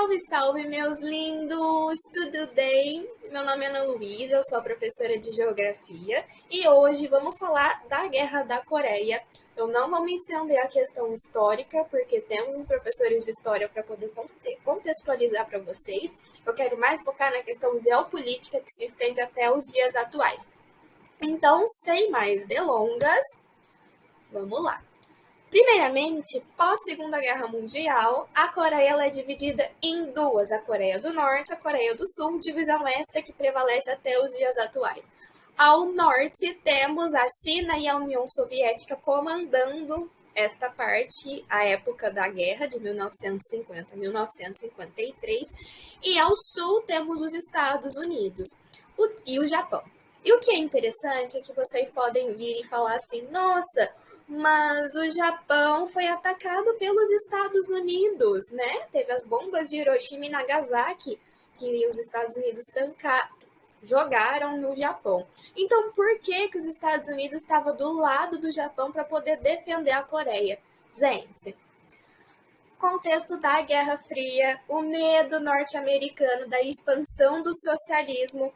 Salve, salve, meus lindos! Tudo bem? Meu nome é Ana Luísa, eu sou a professora de Geografia e hoje vamos falar da Guerra da Coreia. Eu não vou me estender à questão histórica, porque temos os professores de história para poder contextualizar para vocês. Eu quero mais focar na questão geopolítica que se estende até os dias atuais. Então, sem mais delongas, vamos lá. Primeiramente, pós-Segunda Guerra Mundial, a Coreia ela é dividida em duas, a Coreia do Norte e a Coreia do Sul, divisão essa que prevalece até os dias atuais. Ao norte, temos a China e a União Soviética comandando esta parte, a época da guerra, de 1950 a 1953, e ao sul temos os Estados Unidos e o Japão. E o que é interessante é que vocês podem vir e falar assim, nossa, mas o Japão foi atacado pelos Estados Unidos, né? Teve as bombas de Hiroshima e Nagasaki que os Estados Unidos jogaram no Japão. Então, por que os Estados Unidos estavam do lado do Japão para poder defender a Coreia? Gente, contexto da Guerra Fria, o medo norte-americano da expansão do socialismo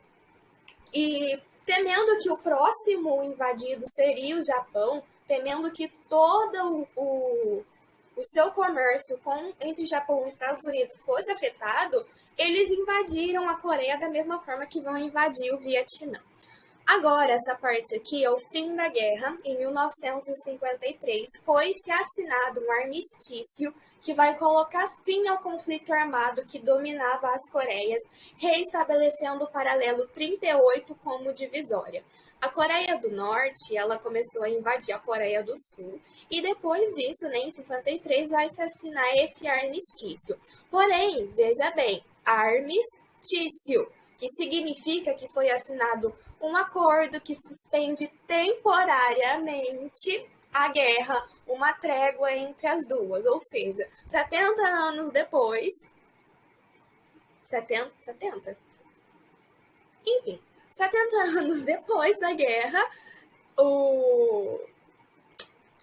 e temendo que o próximo invadido seria o Japão, temendo que todo o seu comércio entre Japão e Estados Unidos fosse afetado, eles invadiram a Coreia da mesma forma que vão invadir o Vietnã. Agora, essa parte aqui é o fim da guerra. Em 1953, foi-se assinado um armistício que vai colocar fim ao conflito armado que dominava as Coreias, reestabelecendo o paralelo 38 como divisória. A Coreia do Norte, ela começou a invadir a Coreia do Sul e depois disso, né, em 53, vai se assinar esse armistício. Porém, veja bem, armistício, que significa que foi assinado um acordo que suspende temporariamente a guerra, uma trégua entre as duas, ou seja, 70 anos depois, 70? Enfim, 70 anos depois da guerra,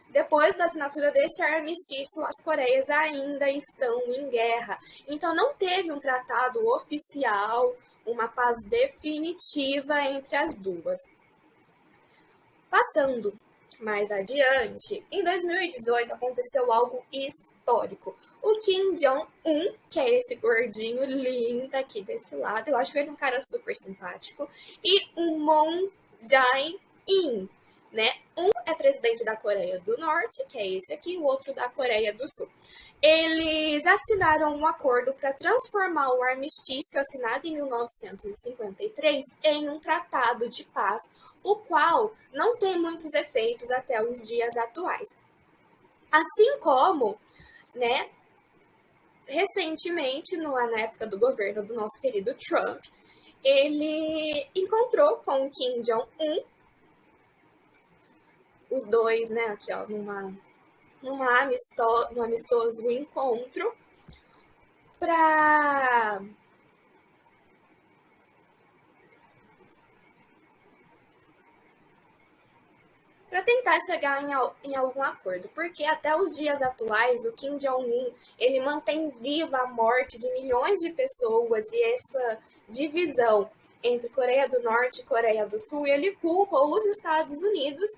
depois da assinatura desse armistício, as Coreias ainda estão em guerra. Então, não teve um tratado oficial, uma paz definitiva entre as duas. Passando mais adiante, em 2018 aconteceu algo histórico. O Kim Jong-un, que é esse gordinho lindo aqui desse lado, eu acho ele um cara super simpático, e o Moon Jae-in, né? Um é presidente da Coreia do Norte, que é esse aqui, o outro da Coreia do Sul. Eles assinaram um acordo para transformar o armistício assinado em 1953 em um tratado de paz, o qual não tem muitos efeitos até os dias atuais. Assim como, né, recentemente, na época do governo do nosso querido Trump, ele encontrou com o Kim Jong-un, os dois, né, aqui ó, num amistoso encontro para tentar chegar em algum acordo, porque até os dias atuais o Kim Jong-un ele mantém viva a morte de milhões de pessoas e essa divisão entre Coreia do Norte e Coreia do Sul, e ele culpa os Estados Unidos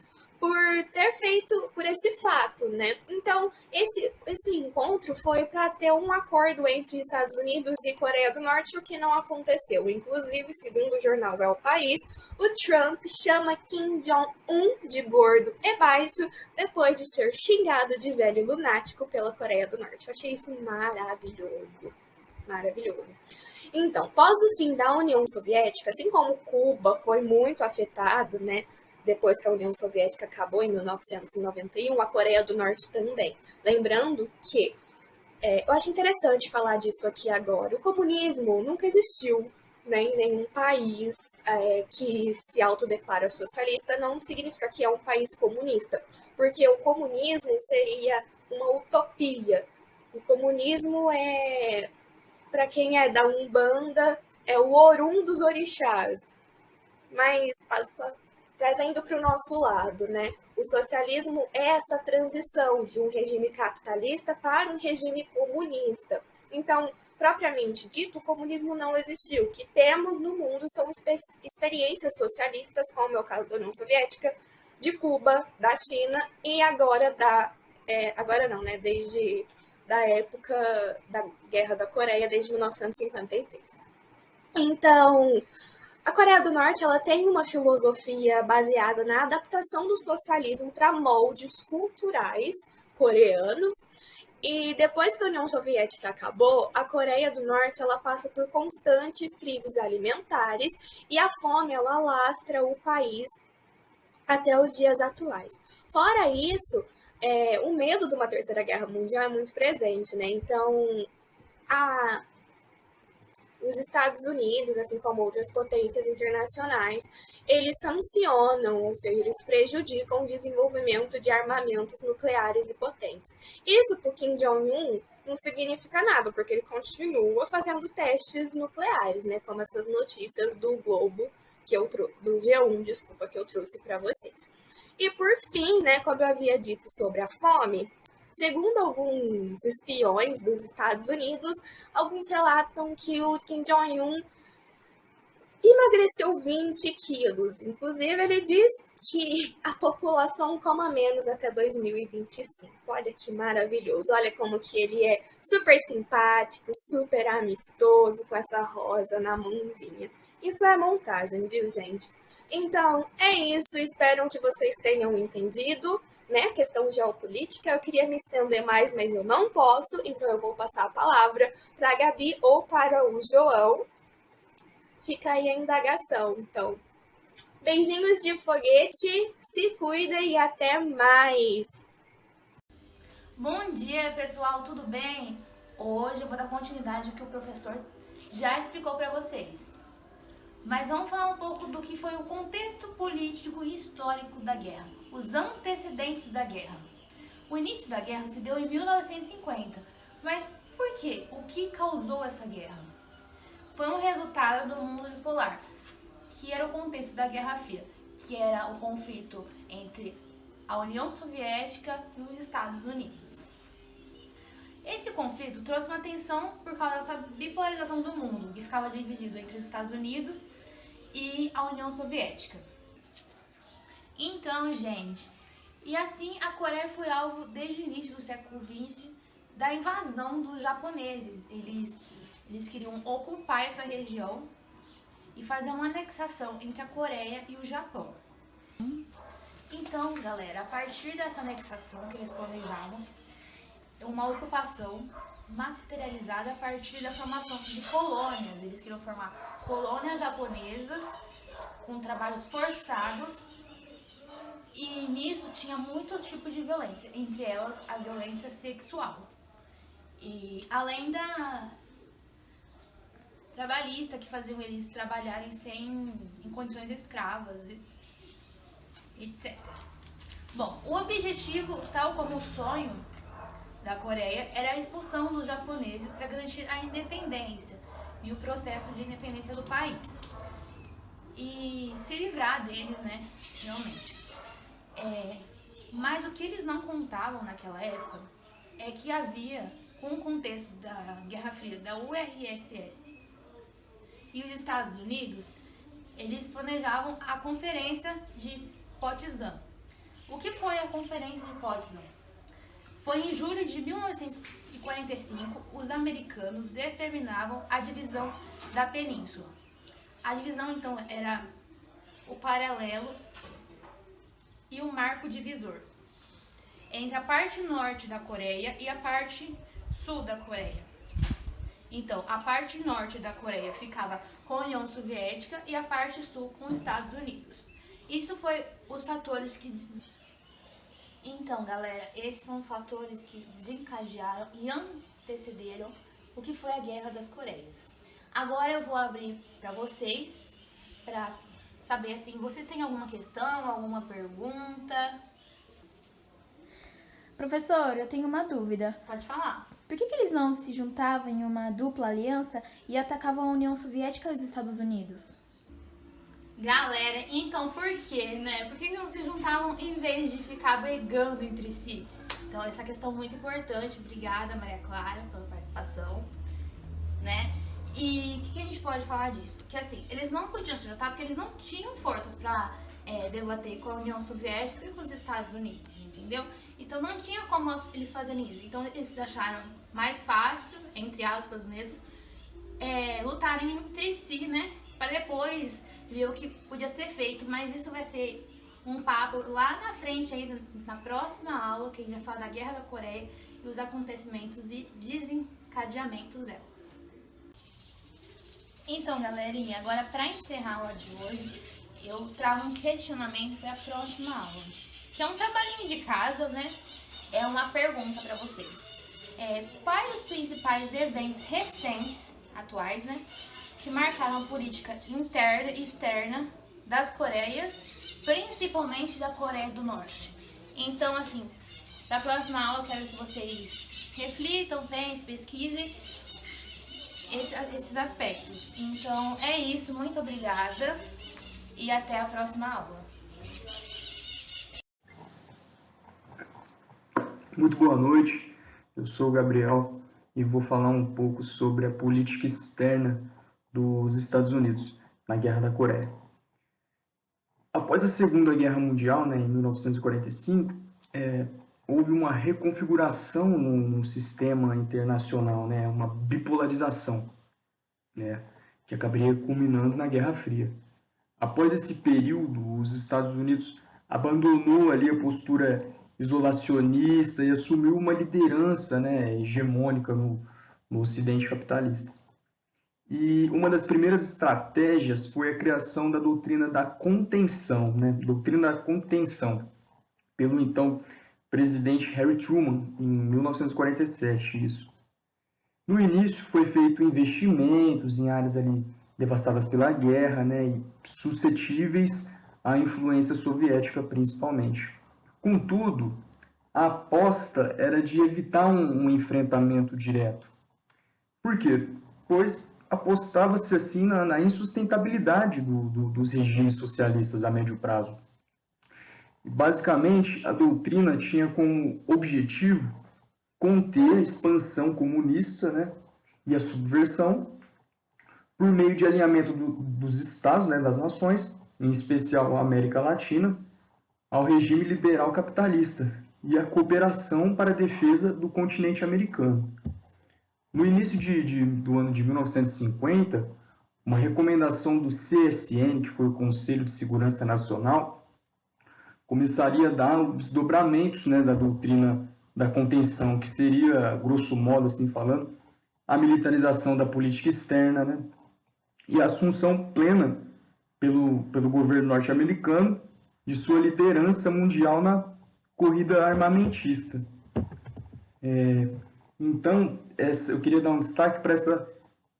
por ter feito por esse fato, né? Então, esse encontro foi para ter um acordo entre Estados Unidos e Coreia do Norte, o que não aconteceu. Inclusive, segundo o jornal É o País, o Trump chama Kim Jong-un de gordo e baixo depois de ser xingado de velho lunático pela Coreia do Norte. Eu achei isso maravilhoso. Maravilhoso. Então, após o fim da União Soviética, assim como Cuba foi muito afetado, né? Depois que a União Soviética acabou em 1991, a Coreia do Norte também. Lembrando que, eu acho interessante falar disso aqui agora, o comunismo nunca existiu, né, em nenhum país que se autodeclara socialista, não significa que é um país comunista, porque o comunismo seria uma utopia. O comunismo é, para quem é da Umbanda, é o Orum dos orixás, mas trazendo para o nosso lado, né? O socialismo é essa transição de um regime capitalista para um regime comunista. Então, propriamente dito, o comunismo não existiu. O que temos no mundo são experiências socialistas, como é o caso da União Soviética, de Cuba, da China e agora agora não, né? Desde da época da Guerra da Coreia, desde 1953. Então, a Coreia do Norte ela tem uma filosofia baseada na adaptação do socialismo para moldes culturais coreanos. E depois que a União Soviética acabou, a Coreia do Norte ela passa por constantes crises alimentares e a fome ela alastra o país até os dias atuais. Fora isso, o medo de uma terceira guerra mundial é muito presente, né? Então, a, os Estados Unidos, assim como outras potências internacionais, eles sancionam, ou seja, eles prejudicam o desenvolvimento de armamentos nucleares e potentes. Isso para o Kim Jong-un não significa nada, porque ele continua fazendo testes nucleares, né? Como essas notícias do Globo, do G1, desculpa, que eu trouxe para vocês. E por fim, né, como eu havia dito sobre a fome, segundo alguns espiões dos Estados Unidos, alguns relatam que o Kim Jong-un emagreceu 20 quilos. Inclusive, ele diz que a população coma menos até 2025. Olha que maravilhoso. Olha como que ele é super simpático, super amistoso, com essa rosa na mãozinha. Isso é montagem, viu, gente? Então, é isso. Espero que vocês tenham entendido, né? A questão geopolítica. Eu queria me estender mais, mas eu não posso. Então, eu vou passar a palavra para a Gabi ou para o João. Fica aí a indagação. Então, beijinhos de foguete, se cuida e até mais! Bom dia, pessoal, tudo bem? Hoje eu vou dar continuidade ao que o professor já explicou para vocês. Mas vamos falar um pouco do que foi o contexto político e histórico da guerra, os antecedentes da guerra. O início da guerra se deu em 1950, mas por quê? O que causou essa guerra? Foi um resultado do mundo bipolar, que era o contexto da Guerra Fria, que era o conflito entre a União Soviética e os Estados Unidos. Esse conflito trouxe uma tensão por causa dessa bipolarização do mundo, que ficava dividido entre os Estados Unidos e a União Soviética. Então, gente, e assim a Coreia foi alvo desde o início do século XX da invasão dos japoneses. Eles queriam ocupar essa região e fazer uma anexação entre a Coreia e o Japão. Então, galera, a partir dessa anexação que eles planejavam, uma ocupação materializada a partir da formação de colônias. Eles queriam formar colônias japonesas com trabalhos forçados e nisso tinha muitos tipos de violência, entre elas a violência sexual. E além da trabalhista, que faziam eles trabalharem em condições escravas, etc. Bom, o objetivo, tal como o sonho da Coreia, era a expulsão dos japoneses para garantir a independência e o processo de independência do país. E se livrar deles, né, realmente. Mas o que eles não contavam naquela época é que havia, com o contexto da Guerra Fria, da URSS, e os Estados Unidos, eles planejavam a Conferência de Potsdam. O que foi a Conferência de Potsdam? Foi em julho de 1945, os americanos determinavam a divisão da península. A divisão, então, era o paralelo e o marco divisor entre a parte norte da Coreia e a parte sul da Coreia. Então, a parte norte da Coreia ficava com a União Soviética e a parte sul com os Estados Unidos. Isso foi os fatores que... Então, galera, esses são os fatores que desencadearam e antecederam o que foi a Guerra das Coreias. Agora eu vou abrir para vocês, para saber assim, vocês têm alguma questão, alguma pergunta? Professor, eu tenho uma dúvida. Pode falar. Por que eles não se juntavam em uma dupla aliança e atacavam a União Soviética e os Estados Unidos? Galera, então por quê, né? Por que não se juntavam em vez de ficar brigando entre si? Então essa questão é muito importante. Obrigada, Maria Clara, pela participação. E o que a gente pode falar disso? Que assim, eles não podiam se juntar porque eles não tinham forças para debater com a União Soviética e com os Estados Unidos, entendeu? Então não tinha como eles fazerem isso. Então eles acharam mais fácil, entre aspas mesmo, lutarem entre si, né? Para depois ver o que podia ser feito. Mas isso vai ser um papo lá na frente, aí, na próxima aula, que a gente vai falar da Guerra da Coreia e os acontecimentos e desencadeamentos dela. Então, galerinha, agora para encerrar a aula de hoje, eu trago um questionamento para a próxima aula, que é um trabalhinho de casa, né? É uma pergunta para vocês. Quais os principais eventos recentes, atuais, né, que marcaram a política interna e externa das Coreias, principalmente da Coreia do Norte? Então, assim, para a próxima aula eu quero que vocês reflitam, pensem, pesquisem esses aspectos. Então é isso, muito obrigada e até a próxima aula. Muito boa noite, eu sou o Gabriel e vou falar um pouco sobre a política externa dos Estados Unidos na Guerra da Coreia. Após a Segunda Guerra Mundial, em 1945, houve uma reconfiguração no sistema internacional, uma bipolarização, que acabaria culminando na Guerra Fria. Após esse período, os Estados Unidos abandonou ali a postura isolacionista e assumiu uma liderança, hegemônica no Ocidente capitalista. E uma das primeiras estratégias foi a criação da doutrina da contenção, doutrina da contenção, pelo então presidente Harry Truman, em 1947, isso. No início foi feito investimentos em áreas ali devastadas pela guerra, e suscetíveis à influência soviética principalmente. Contudo, a aposta era de evitar um enfrentamento direto. Por quê? Pois apostava-se assim na insustentabilidade dos regimes socialistas a médio prazo. Basicamente, a doutrina tinha como objetivo conter a expansão comunista, e a subversão por meio de alinhamento dos estados, das nações, em especial a América Latina, ao regime liberal capitalista e a cooperação para a defesa do continente americano. No início do ano de 1950, uma recomendação do CSN, que foi o Conselho de Segurança Nacional, começaria a dar os desdobramentos da doutrina da contenção, que seria, grosso modo, assim falando, a militarização da política externa, e a assunção plena pelo governo norte-americano de sua liderança mundial na corrida armamentista. Então, eu queria dar um destaque para essa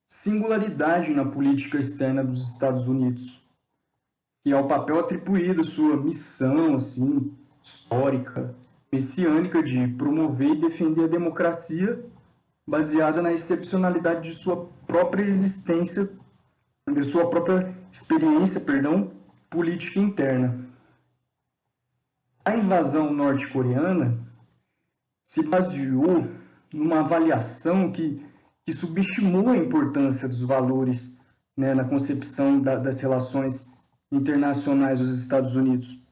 singularidade na política externa dos Estados Unidos, que é o papel atribuído à sua missão assim, histórica, messiânica de promover e defender a democracia baseada na excepcionalidade de sua própria existência, de sua própria experiência, política interna. A invasão norte-coreana se baseou numa avaliação que subestimou a importância dos valores na concepção das relações internacionais dos Estados Unidos.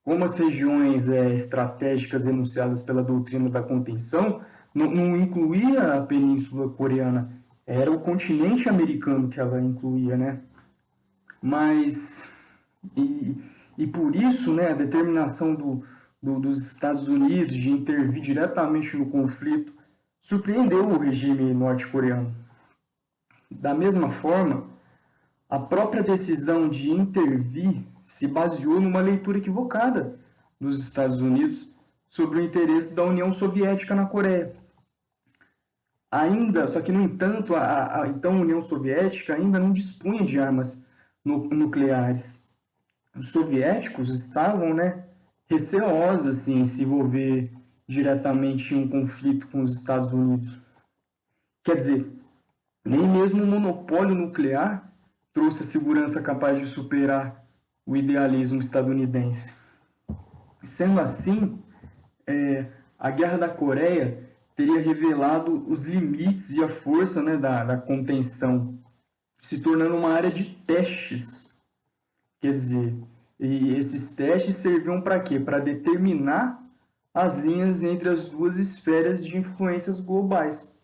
Como as regiões estratégicas enunciadas pela doutrina da contenção não incluía a Península Coreana, era o continente americano que ela incluía, Mas, e por isso, a determinação dos Estados Unidos de intervir diretamente no conflito surpreendeu o regime norte-coreano. Da mesma forma, a própria decisão de intervir se baseou numa leitura equivocada dos Estados Unidos sobre o interesse da União Soviética na Coreia. Só que, no entanto, a então União Soviética ainda não dispunha de armas nucleares. Os soviéticos estavam, receosos assim, em se envolver diretamente em um conflito com os Estados Unidos. Quer dizer, nem mesmo o monopólio nuclear trouxe a segurança capaz de superar o idealismo estadunidense. Sendo assim, a Guerra da Coreia teria revelado os limites e a força, né, da contenção, se tornando uma área de testes. Quer dizer, e esses testes serviam para quê? Para determinar as linhas entre as duas esferas de influências globais,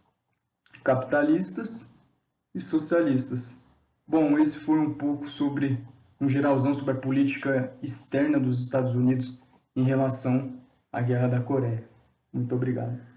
capitalistas e socialistas. Bom, esse foi um pouco sobre, um geralzão sobre a política externa dos Estados Unidos em relação à Guerra da Coreia. Muito obrigado.